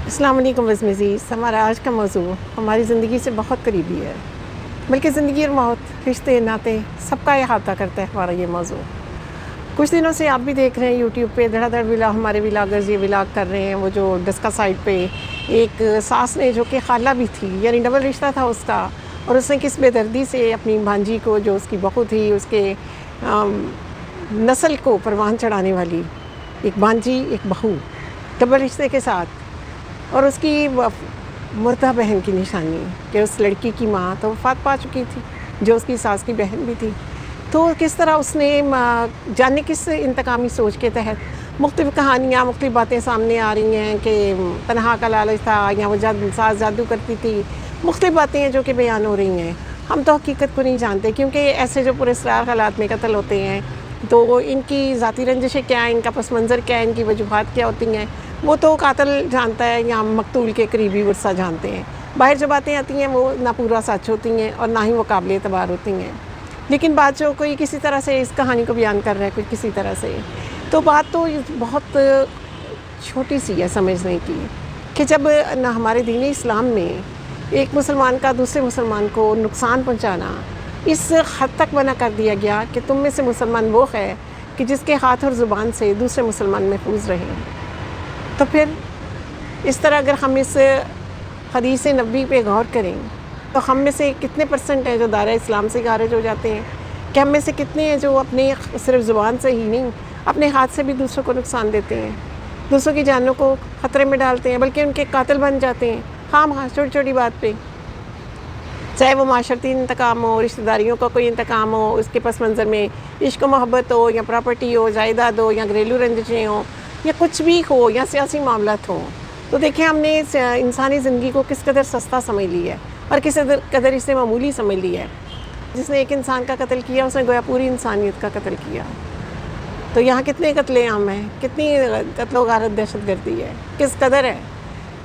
السلام علیکم عزیز، ہمارا آج کا موضوع ہماری زندگی سے بہت قریبی ہے، بلکہ زندگی اور موت، رشتے ناطے سب کا احاطہ کرتا ہے ہمارا یہ موضوع۔ کچھ دنوں سے آپ بھی دیکھ رہے ہیں یوٹیوب پہ دھڑا دھڑ ہمارے ولاگرز یہ ولاگ کر رہے ہیں، وہ جو ڈسکا سائٹ پہ ایک ساس نے جو کہ خالہ بھی تھی، یعنی ڈبل رشتہ تھا اس کا، اور اس نے کس بے دردی سے اپنی بھانجی کو، جو اس کی بہو تھی، اس کے نسل کو پروان چڑھانے والی ایک بھانجی ایک بہو ڈبل رشتے کے ساتھ، اور اس کی مردہ بہن کی نشانی کہ اس لڑکی کی ماں تو وفات پا چکی تھی، جو اس کی ساس کی بہن بھی تھی۔ تو کس طرح اس نے جانے کس انتقامی سوچ کے تحت مختلف کہانیاں، مختلف باتیں سامنے آ رہی ہیں کہ تنہا کا لالچ تھا، یا وہ ساس جادو کرتی تھی، مختلف باتیں ہیں جو کہ بیان ہو رہی ہیں۔ ہم تو حقیقت کو نہیں جانتے، کیونکہ ایسے جو پراسرار حالات میں قتل ہوتے ہیں تو ان کی ذاتی رنجشیں کیا ہیں، ان کا پس منظر کیا ہے، ان کی وجوہات کیا ہوتی ہیں، وہ تو قاتل جانتا ہے یا مقتول کے قریبی ورثہ جانتے ہیں۔ باہر جو باتیں آتی ہیں وہ نہ پورا سچ ہوتی ہیں اور نہ ہی وہ قابل اعتبار ہوتی ہیں، لیکن بات جو کوئی کسی طرح سے اس کہانی کو بیان کر رہا ہے، کوئی کسی طرح سے، تو بات تو بہت چھوٹی سی ہے سمجھنے کی، کہ جب ہمارے دین اسلام میں ایک مسلمان کا دوسرے مسلمان کو نقصان پہنچانا اس حد تک منع کر دیا گیا کہ تم میں سے مسلمان وہ ہے کہ جس کے ہاتھ اور زبان سے دوسرے مسلمان محفوظ رہیں، تو پھر اس طرح اگر ہم اس حدیث نبوی پہ غور کریں تو ہم میں سے کتنے پرسنٹ ہیں جو دائرہ اسلام سے خارج ہو جاتے ہیں، کہ ہم میں سے کتنے ہیں جو اپنے صرف زبان سے ہی نہیں، اپنے ہاتھ سے بھی دوسروں کو نقصان دیتے ہیں، دوسروں کی جانوں کو خطرے میں ڈالتے ہیں، بلکہ ان کے قاتل بن جاتے ہیں، ہاں چھوٹی چھوٹی بات پہ، چاہے وہ معاشرتی انتقام ہو، رشتہ داریوں کا کوئی انتقام ہو، اس کے پس منظر میں عشق و محبت ہو، یا پراپرٹی ہو، جائیداد ہو، یا گھریلو رنجشیں ہوں، یا کچھ بھی ہو، یا سیاسی معاملات ہوں، تو دیکھیں ہم نے انسانی زندگی کو کس قدر سستا سمجھ لی ہے اور کس قدر اسے معمولی سمجھ لی ہے۔ جس نے ایک انسان کا قتل کیا، اس نے گویا پوری انسانیت کا قتل کیا۔ تو یہاں کتنے قتل عام ہیں، کتنی قتل و غارت دہشت گردی ہے، کس قدر ہے،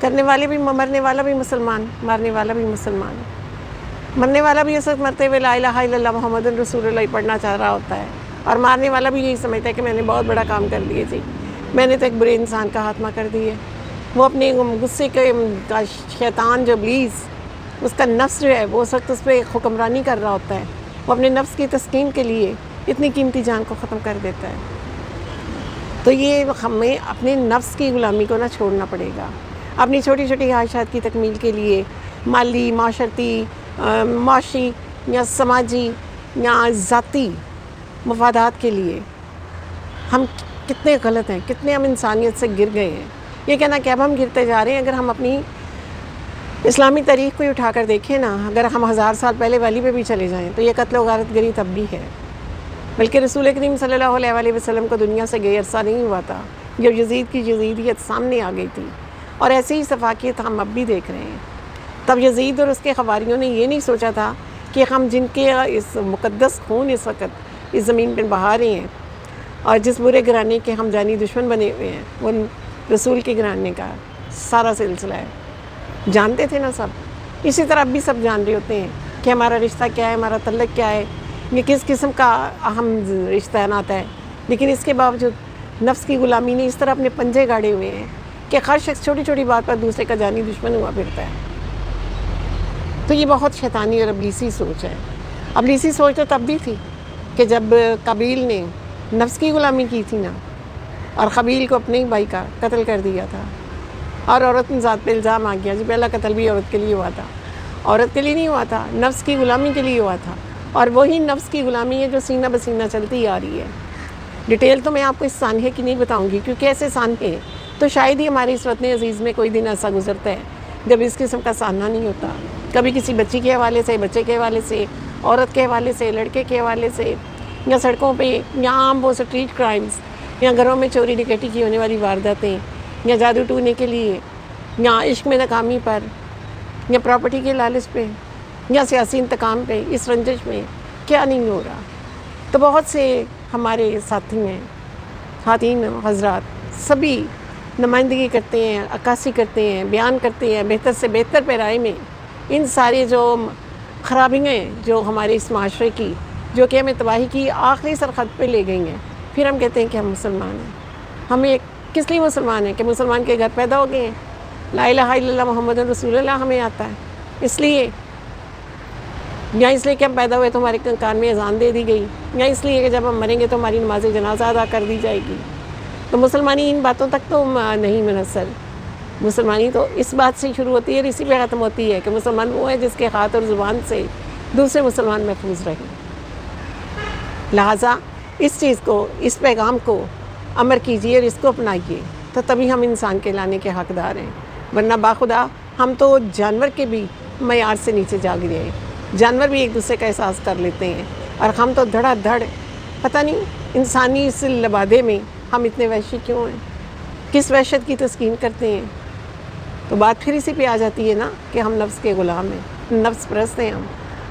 کرنے والے بھی، مرنے والا بھی مسلمان، مارنے والا بھی مسلمان، مرنے والا بھی اس وقت مرتے ہوئے لا الہ الا اللہ محمد رسول اللہ پڑھنا چاہ رہا ہوتا ہے، اور مارنے والا بھی یہی سمجھتا ہے کہ میں نے بہت بڑا کام کر دیا، جی میں نے تو ایک برے انسان کا خاتمہ کر دیا۔ وہ اپنے غصے کے شیطان جو ابلیس، اس کا نفس جو ہے وہ اس وقت اس پہ حکمرانی کر رہا ہوتا ہے، وہ اپنے نفس کی تسکین کے لیے اتنی قیمتی جان کو ختم کر دیتا ہے۔ تو یہ ہمیں اپنے نفس کی غلامی کو نہ چھوڑنا پڑے گا، اپنی چھوٹی چھوٹی خواہشات کی تکمیل کے لیے، مالی، معاشرتی، معاشی یا سماجی یا ذاتی مفادات کے لیے ہم کتنے غلط ہیں، کتنے ہم انسانیت سے گر گئے ہیں۔ یہ کہنا کہ اب ہم گرتے جا رہے ہیں، اگر ہم اپنی اسلامی تاریخ کو اٹھا کر دیکھیں نا، اگر ہم 1000 سال پہلے والی پہ بھی چلے جائیں تو یہ قتل و غارت گری تب بھی ہے، بلکہ رسول کریم صلی اللہ علیہ وآلہ وسلم کو دنیا سے گئے عرصہ نہیں ہوا تھا جب یزید کی یزیدیت سامنے آ گئی تھی، اور ایسی ہی سفاکیت ہم اب بھی دیکھ رہے ہیں۔ تب یزید اور اس کے خواریوں نے یہ نہیں سوچا تھا کہ ہم جن کے اس مقدس خون اس وقت اس زمین پہ بہا رہے ہیں، اور جس برے گھرانے کے ہم جانی دشمن بنے ہوئے ہیں، وہ رسول کے گھرانے کا سارا سلسلہ ہے، جانتے تھے نا سب۔ اسی طرح اب بھی سب جان رہے ہوتے ہیں کہ ہمارا رشتہ کیا ہے، ہمارا تعلق کیا ہے، یہ کس قسم کا اہم رشتہ ناتا ہے، لیکن اس کے باوجود نفس کی غلامی نے اس طرح اپنے پنجے گاڑے ہوئے ہیں کہ ہر شخص چھوٹی چھوٹی بات پر دوسرے کا جانی دشمن ہوا پھرتا ہے۔ تو یہ بہت شیطانی اور ابلیسی سوچ ہے۔ ابلیسی سوچ تو تب بھی تھی کہ جب قابیل نے نفس کی غلامی کی تھی نا، اور قابیل کو اپنے ہی بھائی کا قتل کر دیا تھا، اور عورت ذات پہ الزام آ گیا، جی پہلا قتل بھی عورت کے لیے ہوا تھا، عورت کے لیے نہیں ہوا تھا، نفس کی غلامی کے لیے ہوا تھا، اور وہی نفس کی غلامی ہے جو سینہ بسینہ چلتی آ رہی ہے۔ ڈیٹیل تو میں آپ کو اس سانحے کی نہیں بتاؤں گی، کیونکہ ایسے سانحے تو شاید ہی ہماری اس وطن عزیز میں کوئی دن ایسا گزرتا ہے جب اس قسم کا سامنا نہیں ہوتا، کبھی کسی بچی کے حوالے سے، بچے کے حوالے سے، عورت کے حوالے سے، لڑکے کے حوالے سے، یا سڑکوں پہ، یا عام وہ اسٹریٹ کرائمز، یا گھروں میں چوری ڈکیتی کی ہونے والی وارداتیں، یا جادو ٹونے کے لیے، یا عشق میں ناکامی پر، یا پراپرٹی کے لالچ پہ، یا سیاسی انتقام پہ، اس رنجش میں کیا نہیں ہو رہا۔ تو بہت سے ہمارے ساتھی ہیں، خواتین حضرات، سبھی نمائندگی کرتے ہیں، عکاسی کرتے ہیں، بیان کرتے ہیں بہتر سے بہتر پیرائے میں ان سارے جو خرابیاں ہیں جو ہمارے اس معاشرے کی، جو کہ ہمیں تباہی کی آخری سرحد پہ لے گئی ہیں، پھر ہم کہتے ہیں کہ ہم مسلمان ہیں۔ ہمیں کس لیے مسلمان ہیں؟ کہ مسلمان کے گھر پیدا ہو گئے ہیں، لا الہ الا اللہ محمد رسول اللہ ہمیں آتا ہے، اس لیے یا اس لیے کہ ہم پیدا ہوئے تو ہمارے کان میں اذان دے دی گئی، یا اس لیے کہ جب ہم مریں گے تو ہماری نماز جنازہ ادا کر دی جائے گی. تو مسلمانی ان باتوں تک تو نہیں منحصر. مسلمانی تو اس بات سے شروع ہوتی ہے اور اسی پہ ختم ہوتی ہے کہ مسلمان وہ ہے جس کے ہاتھ اور زبان سے دوسرے مسلمان محفوظ رہیں. لہٰذا اس چیز کو، اس پیغام کو امر کیجیے اور اس کو اپنائیے، تو تبھی ہم انسان کے لانے کے حقدار ہیں. ورنہ باخدا ہم تو جانور کے بھی معیار سے نیچے جا گرے ہیں. جانور بھی ایک دوسرے کا احساس کر لیتے ہیں اور ہم تو دھڑا دھڑ، پتہ نہیں انسانی اس لبادے میں ہم اتنے وحشی کیوں ہیں، کس وحشت کی تسکین کرتے ہیں. تو بات پھر اسی پہ آ جاتی ہے نا کہ ہم نفس کے غلام ہیں، نفس پرست ہیں ہم،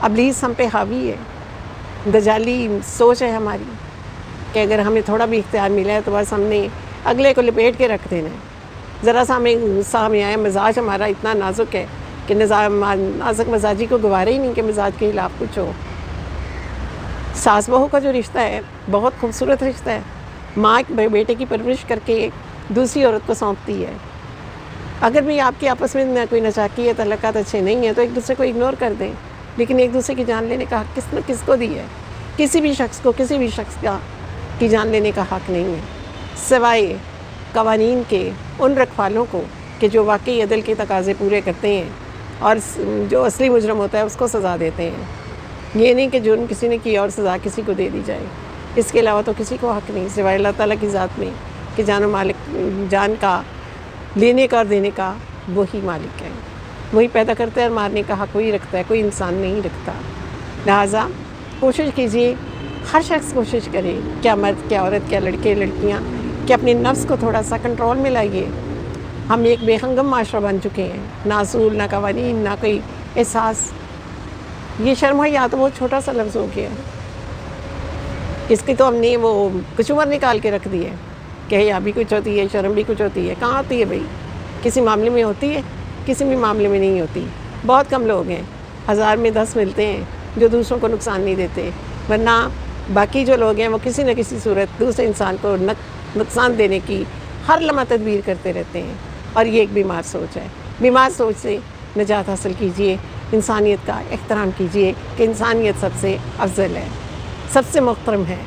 ابلیس ہم پہ حاوی ہے، دجالی سوچ ہے ہماری کہ اگر ہمیں تھوڑا بھی اختیار ملا ہے تو بس ہم نے اگلے کو لپیٹ کے رکھ دینا ہے. ذرا سا ہمیں غصہ ہمیں آیا، مزاج ہمارا اتنا نازک ہے کہ نازک مزاجی کو گوارا ہی نہیں کہ مزاج کے خلاف کچھ ہو. ساس بہو کا جو رشتہ ہے بہت خوبصورت رشتہ ہے. ماں ایک بیٹے کی پرورش کر کے دوسری عورت کو سونپتی ہے. اگر بھی آپ کے آپس میں کوئی نچاکی ہے، تعلقات اچھے نہیں ہیں تو ایک دوسرے کو اگنور کر دیں، لیکن ایک دوسرے کی جان لینے کا حق کس نے کس کو دی ہے؟ کسی بھی شخص کو کسی بھی شخص کی جان لینے کا حق نہیں ہے، سوائے قوانین کے ان رکھوالوں کو کہ جو واقعی عدل کے تقاضے پورے کرتے ہیں اور جو اصلی مجرم ہوتا ہے اس کو سزا دیتے ہیں. یہ نہیں کہ جرم کسی نے کی اور سزا کسی کو دے دی جائے. اس کے علاوہ تو کسی کو حق نہیں سوائے اللہ تعالیٰ کی ذات میں کہ جان و مالک، جان کا لینے کا اور دینے کا وہی مالک ہے، وہی پیدا کرتا ہے اور مارنے کا حق وہی رکھتا ہے، کوئی انسان نہیں رکھتا. لہٰذا کوشش کیجیے، ہر شخص کوشش کرے، کیا مرد کیا عورت کیا لڑکے لڑکیاں، کہ اپنے نفس کو تھوڑا سا کنٹرول میں لائیے. ہم ایک بے ہنگم معاشرہ بن چکے ہیں، نہ اصول نہ قوانین نہ کوئی احساس. یہ شرم حیا تو بہت چھوٹا سا لفظ ہو گیا ہے، اس کی تو ہم نے وہ کچومر نکال کے رکھ دی ہے کہ حیا بھی کچھ ہوتی ہے، شرم بھی کچھ ہوتی ہے. کہاں ہوتی ہے بھائی؟ کسی معاملے میں ہوتی ہے، کسی بھی معاملے میں نہیں ہوتی. بہت کم لوگ ہیں، 1000 میں 10 ملتے ہیں جو دوسروں کو نقصان نہیں دیتے، ورنہ باقی جو لوگ ہیں وہ کسی نہ کسی صورت دوسرے انسان کو نقصان دینے کی ہر لمحہ تدبیر کرتے رہتے ہیں. اور یہ ایک بیمار سوچ ہے. بیمار سوچ سے نجات حاصل کیجیے، انسانیت کا احترام کیجیے کہ انسانیت سب سے افضل ہے، سب سے محترم ہے.